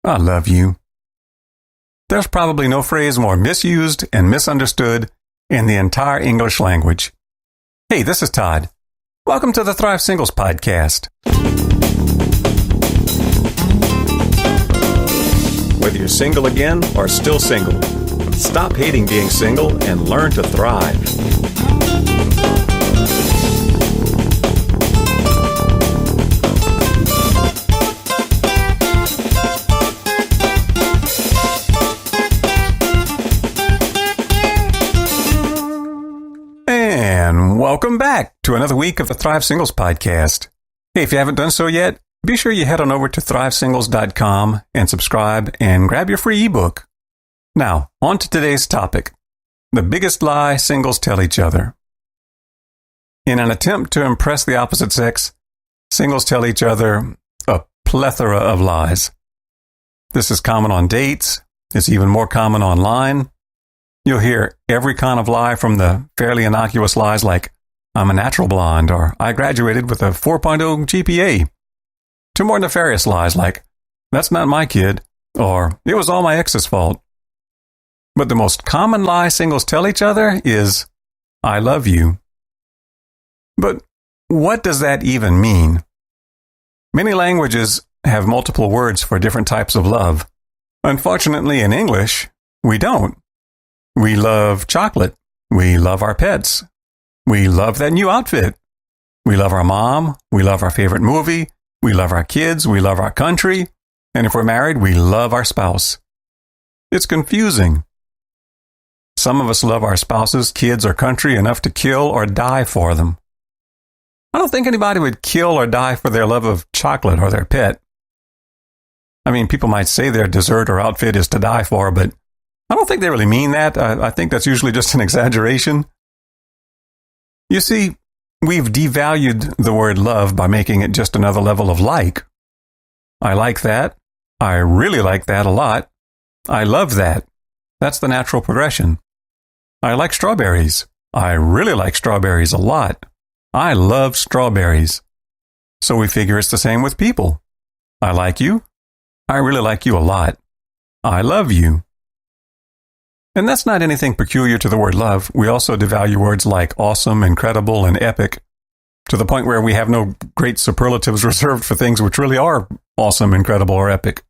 I love you. There's probably no phrase more misused and misunderstood in the entire English language. Hey, this is Todd. Welcome to the Thrive Singles Podcast. Whether you're single again or still single, stop hating being single and learn to thrive. And welcome back to another week of the Thrive Singles Podcast. Hey, if you haven't done so yet, be sure you head on over to thrivesingles.com and subscribe and grab your free ebook. Now, on to today's topic, the biggest lie singles tell each other. In an attempt to impress the opposite sex, singles tell each other a plethora of lies. This is common on dates. It's even more common online. You'll hear every kind of lie from the fairly innocuous lies like, I'm a natural blonde, or I graduated with a 4.0 GPA, to more nefarious lies like, that's not my kid, or it was all my ex's fault. But the most common lie singles tell each other is, I love you. But what does that even mean? Many languages have multiple words for different types of love. Unfortunately, in English, we don't. We love chocolate. We love our pets. We love that new outfit. We love our mom. We love our favorite movie. We love our kids. We love our country. And if we're married, we love our spouse. It's confusing. Some of us love our spouses, kids, or country enough to kill or die for them. I don't think anybody would kill or die for their love of chocolate or their pet. I mean, people might say their dessert or outfit is to die for, but I don't think they really mean that. I think that's usually just an exaggeration. You see, we've devalued the word love by making it just another level of like. I like that. I really like that a lot. I love that. That's the natural progression. I like strawberries. I really like strawberries a lot. I love strawberries. So we figure it's the same with people. I like you. I really like you a lot. I love you. And that's not anything peculiar to the word love. We also devalue words like awesome, incredible, and epic to the point where we have no great superlatives reserved for things which really are awesome, incredible, or epic.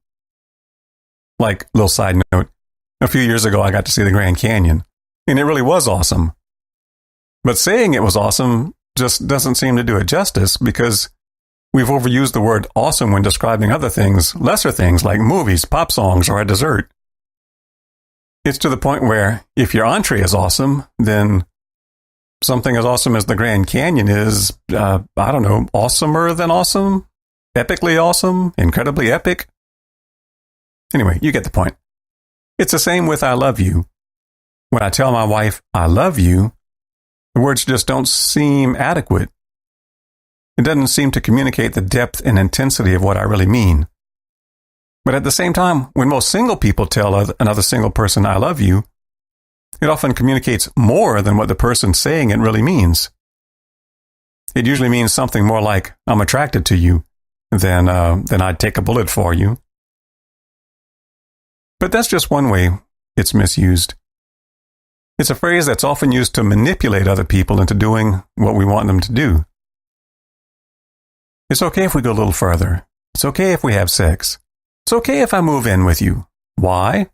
Like, little side note, a few years ago I got to see the Grand Canyon, and it really was awesome. But saying it was awesome just doesn't seem to do it justice because we've overused the word awesome when describing other things, lesser things like movies, pop songs, or a dessert. It's to the point where if your entree is awesome, then something as awesome as the Grand Canyon is, awesomer than awesome, epically awesome, incredibly epic. Anyway, you get the point. It's the same with I love you. When I tell my wife I love you, the words just don't seem adequate. It doesn't seem to communicate the depth and intensity of what I really mean. But at the same time, when most single people tell another single person, I love you, it often communicates more than what the person saying it really means. It usually means something more like, I'm attracted to you, than I'd take a bullet for you. But that's just one way it's misused. It's a phrase that's often used to manipulate other people into doing what we want them to do. It's okay if we go a little further. It's okay if we have sex. It's okay if I move in with you. Why?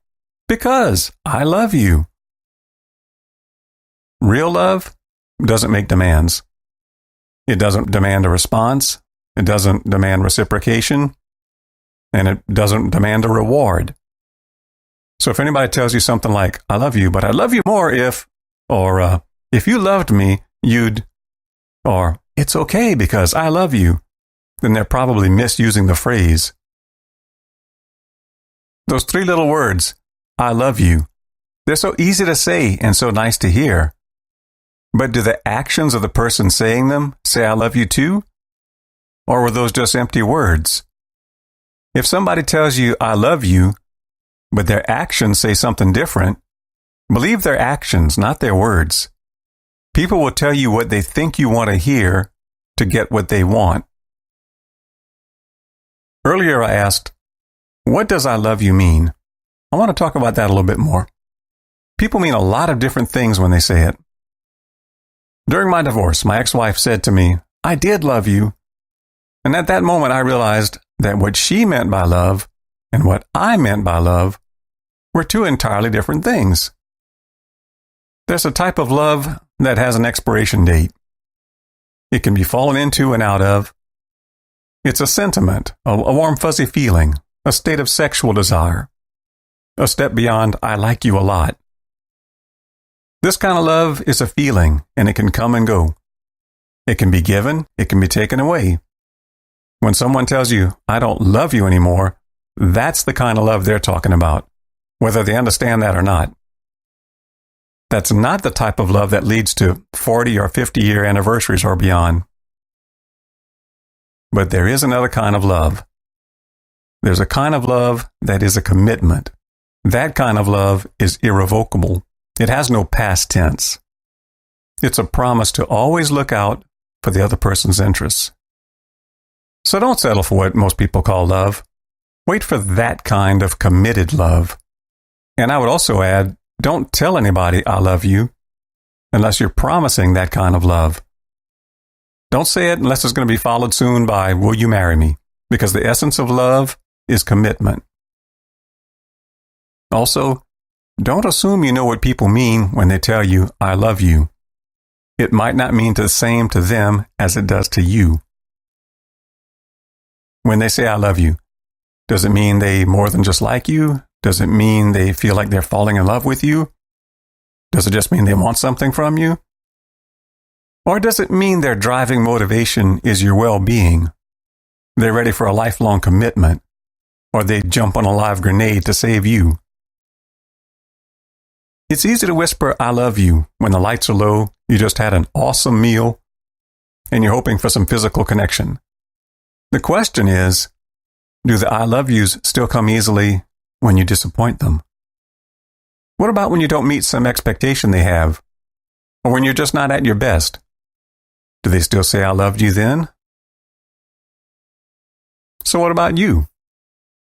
Because I love you. Real love doesn't make demands. It doesn't demand a response. It doesn't demand reciprocation. And it doesn't demand a reward. So if anybody tells you something like, I love you, but I'd love you more if, or if you loved me, you'd, or it's okay because I love you, then they're probably misusing the phrase. Those three little words, I love you, they're so easy to say and so nice to hear. But do the actions of the person saying them say I love you too? Or were those just empty words? If somebody tells you I love you, but their actions say something different, believe their actions, not their words. People will tell you what they think you want to hear to get what they want. Earlier I asked, what does I love you mean? I want to talk about that a little bit more. People mean a lot of different things when they say it. During my divorce, my ex-wife said to me, "I did love you." And at that moment, I realized that what she meant by love and what I meant by love were two entirely different things. There's a type of love that has an expiration date. It can be fallen into and out of. It's a sentiment, a warm, fuzzy feeling, a state of sexual desire, a step beyond "I like you a lot." This kind of love is a feeling, and it can come and go. It can be given, it can be taken away. When someone tells you, "I don't love you anymore," that's the kind of love they're talking about, whether they understand that or not. That's not the type of love that leads to 40 or 50-year anniversaries or beyond. But there is another kind of love. There's a kind of love that is a commitment. That kind of love is irrevocable. It has no past tense. It's a promise to always look out for the other person's interests. So don't settle for what most people call love. Wait for that kind of committed love. And I would also add, don't tell anybody "I love you" unless you're promising that kind of love. Don't say it unless it's going to be followed soon by "Will you marry me?" Because the essence of love is commitment. Also, don't assume you know what people mean when they tell you "I love you." It might not mean the same to them as it does to you. When they say "I love you," does it mean they more than just like you? Does it mean they feel like they're falling in love with you? Does it just mean they want something from you? Or does it mean their driving motivation is your well-being? They're ready for a lifelong commitment, or they jump on a live grenade to save you. It's easy to whisper "I love you" when the lights are low, you just had an awesome meal, and you're hoping for some physical connection. The question is, do the "I love yous" still come easily when you disappoint them? What about when you don't meet some expectation they have, or when you're just not at your best? Do they still say "I loved you" then? So what about you?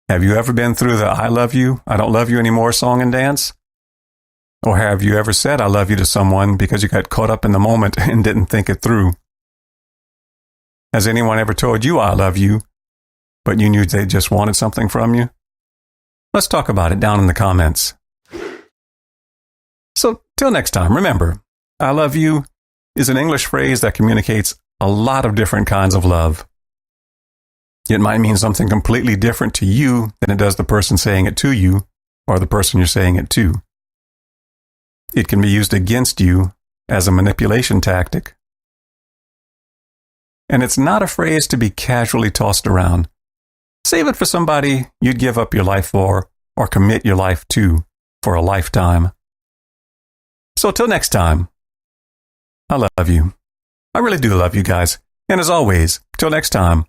Have you ever been through the "I love you, I don't love you anymore" song and dance? Or have you ever said "I love you" to someone because you got caught up in the moment and didn't think it through? Has anyone ever told you "I love you," but you knew they just wanted something from you? Let's talk about it down in the comments. So, till next time, remember, "I love you" is an English phrase that communicates a lot of different kinds of love. It might mean something completely different to you than it does the person saying it to you, or the person you're saying it to. It can be used against you as a manipulation tactic. And it's not a phrase to be casually tossed around. Save it for somebody you'd give up your life for or commit your life to for a lifetime. So till next time, I love you. I really do love you guys. And as always, till next time,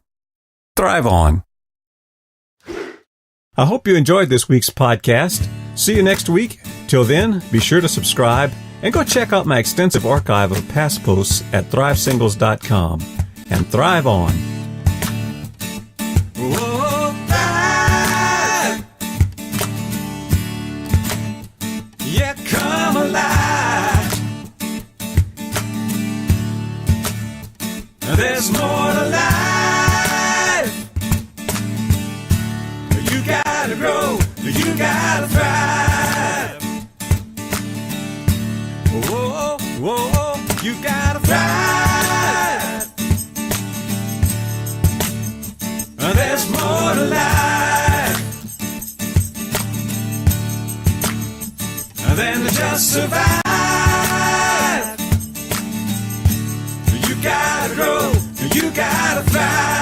thrive on. I hope you enjoyed this week's podcast. See you next week. Till then, be sure to subscribe and go check out my extensive archive of past posts at thrivesingles.com. And thrive on. Whoa, thrive. Yeah, come alive. There's more to life. You gotta grow, you gotta thrive. Whoa, whoa, you gotta thrive. There's more to life than to just survive. You gotta grow, you gotta thrive.